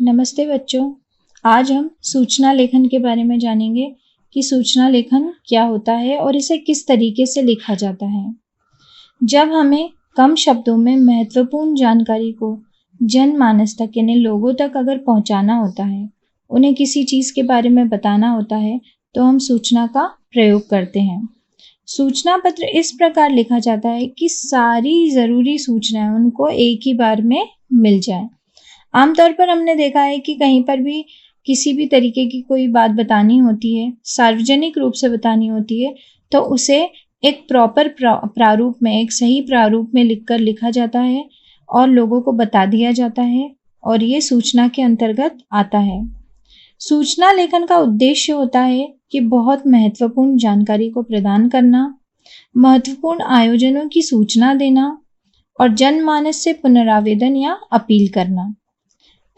नमस्ते बच्चों। आज हम सूचना लेखन के बारे में जानेंगे कि सूचना लेखन क्या होता है और इसे किस तरीके से लिखा जाता है। जब हमें कम शब्दों में महत्वपूर्ण जानकारी को जनमानस तक यानी लोगों तक अगर पहुंचाना होता है, उन्हें किसी चीज़ के बारे में बताना होता है, तो हम सूचना का प्रयोग करते हैं। सूचना पत्र इस प्रकार लिखा जाता है कि सारी ज़रूरी सूचनाएं उनको एक ही बार में मिल जाए। आमतौर पर हमने देखा है कि कहीं पर भी किसी भी तरीके की कोई बात बतानी होती है, सार्वजनिक रूप से बतानी होती है, तो उसे एक प्रॉपर प्रारूप में, एक सही प्रारूप में लिखकर लिखा जाता है और लोगों को बता दिया जाता है और ये सूचना के अंतर्गत आता है। सूचना लेखन का उद्देश्य होता है कि बहुत महत्वपूर्ण जानकारी को प्रदान करना, महत्वपूर्ण आयोजनों की सूचना देना और जनमानस से पुनरावेदन या अपील करना।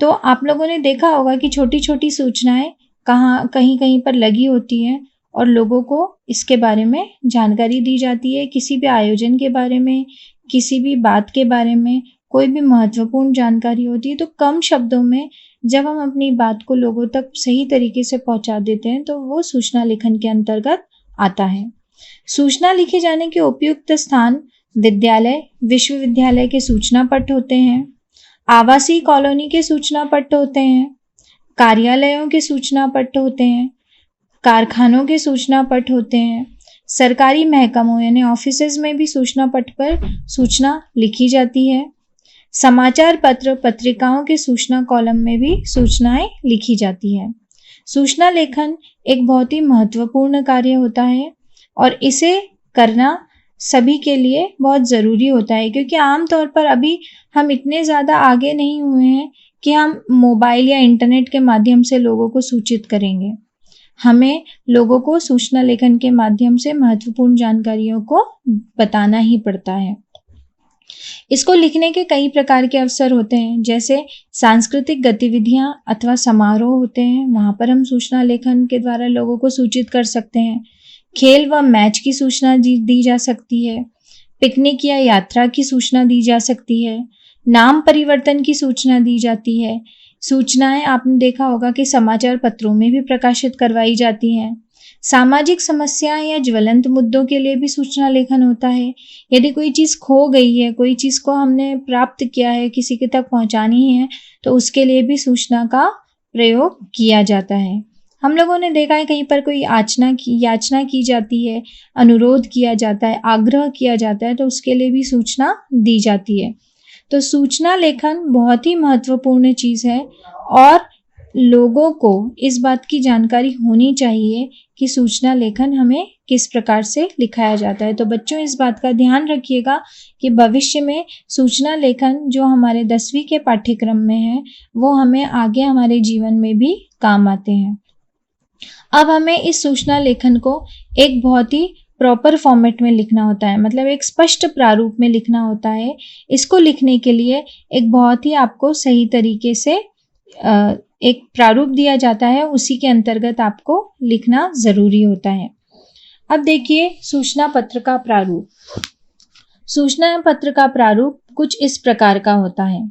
तो आप लोगों ने देखा होगा कि छोटी छोटी सूचनाएं कहीं कहीं पर लगी होती हैं और लोगों को इसके बारे में जानकारी दी जाती है। किसी भी आयोजन के बारे में, किसी भी बात के बारे में कोई भी महत्वपूर्ण जानकारी होती है, तो कम शब्दों में जब हम अपनी बात को लोगों तक सही तरीके से पहुंचा देते हैं, तो वो सूचना लेखन के अंतर्गत आता है। सूचना लिखे जाने के उपयुक्त स्थान विद्यालय, विश्वविद्यालय के सूचना पट होते हैं, आवासीय कॉलोनी के सूचना पट होते हैं, कार्यालयों के सूचना पट होते हैं, कारखानों के सूचना पट होते हैं, सरकारी महकमों यानी ऑफिसेज में भी सूचना पट पर सूचना लिखी जाती है, समाचार पत्र, पत्रिकाओं के सूचना कॉलम में भी सूचनाएं लिखी जाती है। सूचना लेखन एक बहुत ही महत्वपूर्ण कार्य होता है और इसे करना सभी के लिए बहुत ज़रूरी होता है, क्योंकि आमतौर पर अभी हम इतने ज़्यादा आगे नहीं हुए हैं कि हम मोबाइल या इंटरनेट के माध्यम से लोगों को सूचित करेंगे। हमें लोगों को सूचना लेखन के माध्यम से महत्वपूर्ण जानकारियों को बताना ही पड़ता है। इसको लिखने के कई प्रकार के अवसर होते हैं, जैसे सांस्कृतिक गतिविधियां अथवा समारोह होते हैं, वहाँ पर हम सूचना लेखन के द्वारा लोगों को सूचित कर सकते हैं। खेल व मैच की सूचना दी जा सकती है, पिकनिक या यात्रा की सूचना दी जा सकती है, नाम परिवर्तन की सूचना दी जाती है। सूचनाएं आपने देखा होगा कि समाचार पत्रों में भी प्रकाशित करवाई जाती हैं। सामाजिक समस्याएं या ज्वलंत मुद्दों के लिए भी सूचना लेखन होता है। यदि कोई चीज़ खो गई है, कोई चीज़ को हमने प्राप्त किया है, किसी के तक पहुंचानी है, तो उसके लिए भी सूचना का प्रयोग किया जाता है। हम लोगों ने देखा है कहीं पर कोई याचना की जाती है, अनुरोध किया जाता है, आग्रह किया जाता है, तो उसके लिए भी सूचना दी जाती है। तो सूचना लेखन बहुत ही महत्वपूर्ण चीज़ है और लोगों को इस बात की जानकारी होनी चाहिए कि सूचना लेखन हमें किस प्रकार से लिखाया जाता है। तो बच्चों, इस बात का ध्यान रखिएगा कि भविष्य में सूचना लेखन जो हमारे 10वीं के पाठ्यक्रम में है, वो हमें आगे हमारे जीवन में भी काम आते हैं। अब हमें इस सूचना लेखन को एक बहुत ही प्रॉपर फॉर्मेट में लिखना होता है, मतलब एक स्पष्ट प्रारूप में लिखना होता है। इसको लिखने के लिए एक बहुत ही आपको सही तरीके से एक प्रारूप दिया जाता है, उसी के अंतर्गत आपको लिखना ज़रूरी होता है। अब देखिए सूचना पत्र का प्रारूप। सूचना पत्र का प्रारूप कुछ इस प्रकार का होता है।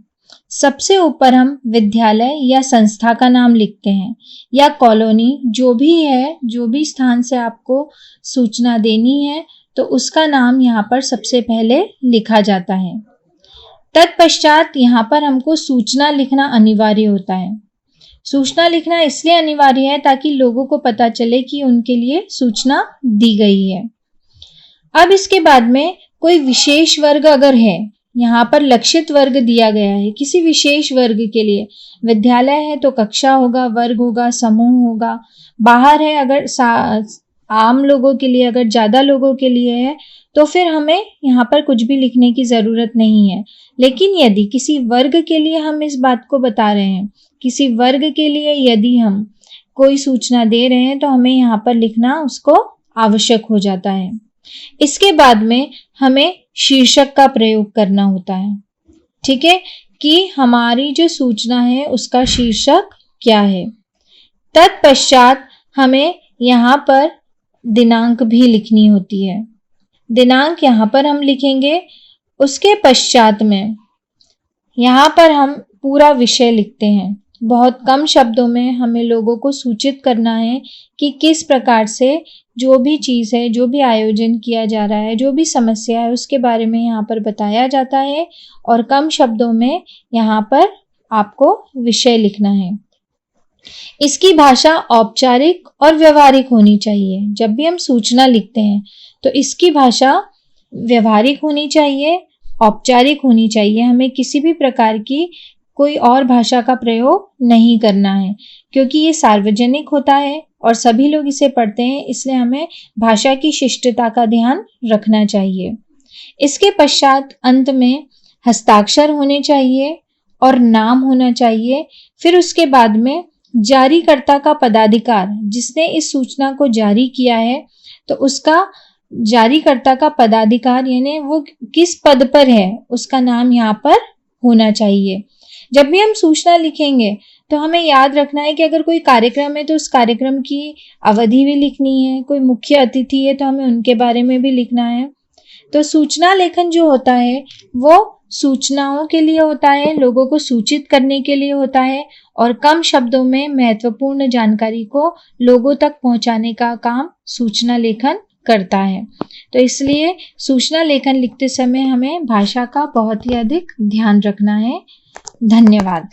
सबसे ऊपर हम विद्यालय या संस्था का नाम लिखते हैं या कॉलोनी, जो भी है, जो भी स्थान से आपको सूचना देनी है, तो उसका नाम यहाँ पर सबसे पहले लिखा जाता है। तत्पश्चात यहाँ पर हमको सूचना लिखना अनिवार्य होता है। सूचना लिखना इसलिए अनिवार्य है ताकि लोगों को पता चले कि उनके लिए सूचना दी गई है। अब इसके बाद में कोई विशेष वर्ग अगर है, यहाँ पर लक्षित वर्ग दिया गया है किसी विशेष वर्ग के लिए, विद्यालय है तो कक्षा होगा, वर्ग होगा, समूह होगा। बाहर है अगर आम लोगों के लिए, अगर ज़्यादा लोगों के लिए है, तो फिर हमें यहाँ पर कुछ भी लिखने की ज़रूरत नहीं है। लेकिन यदि किसी वर्ग के लिए हम इस बात को बता रहे हैं, किसी वर्ग के लिए यदि हम कोई सूचना दे रहे हैं, तो हमें यहाँ पर लिखना उसको आवश्यक हो जाता है। इसके बाद में हमें शीर्षक का प्रयोग करना होता है, ठीक है, कि हमारी जो सूचना है उसका शीर्षक क्या है। तत्पश्चात हमें यहाँ पर दिनांक भी लिखनी होती है। दिनांक यहाँ पर हम लिखेंगे। उसके पश्चात में यहाँ पर हम पूरा विषय लिखते हैं। बहुत कम शब्दों में हमें लोगों को सूचित करना है कि किस प्रकार से जो भी चीज़ है, जो भी आयोजन किया जा रहा है, जो भी समस्या है, उसके बारे में यहाँ पर बताया जाता है और कम शब्दों में यहाँ पर आपको विषय लिखना है। इसकी भाषा औपचारिक और व्यवहारिक होनी चाहिए। जब भी हम सूचना लिखते हैं तो इसकी भाषा व्यवहारिक होनी चाहिए, औपचारिक होनी चाहिए। हमें किसी भी प्रकार की कोई और भाषा का प्रयोग नहीं करना है, क्योंकि ये सार्वजनिक होता है और सभी लोग इसे पढ़ते हैं, इसलिए हमें भाषा की शिष्टता का ध्यान रखना चाहिए। इसके पश्चात अंत में हस्ताक्षर होने चाहिए और नाम होना चाहिए। फिर उसके बाद में जारीकर्ता का पदाधिकार, जिसने इस सूचना को जारी किया है, तो उसका जारीकर्ता का पदाधिकार यानी वो किस पद पर है, उसका नाम यहाँ पर होना चाहिए। जब भी हम सूचना लिखेंगे तो हमें याद रखना है कि अगर कोई कार्यक्रम है तो उस कार्यक्रम की अवधि भी लिखनी है, कोई मुख्य अतिथि है तो हमें उनके बारे में भी लिखना है। तो सूचना लेखन जो होता है वो सूचनाओं के लिए होता है, लोगों को सूचित करने के लिए होता है और कम शब्दों में महत्वपूर्ण जानकारी को लोगों तक पहुंचाने का काम सूचना लेखन करता है। तो इसलिए सूचना लेखन लिखते समय हमें भाषा का बहुत ही अधिक ध्यान रखना है। धन्यवाद।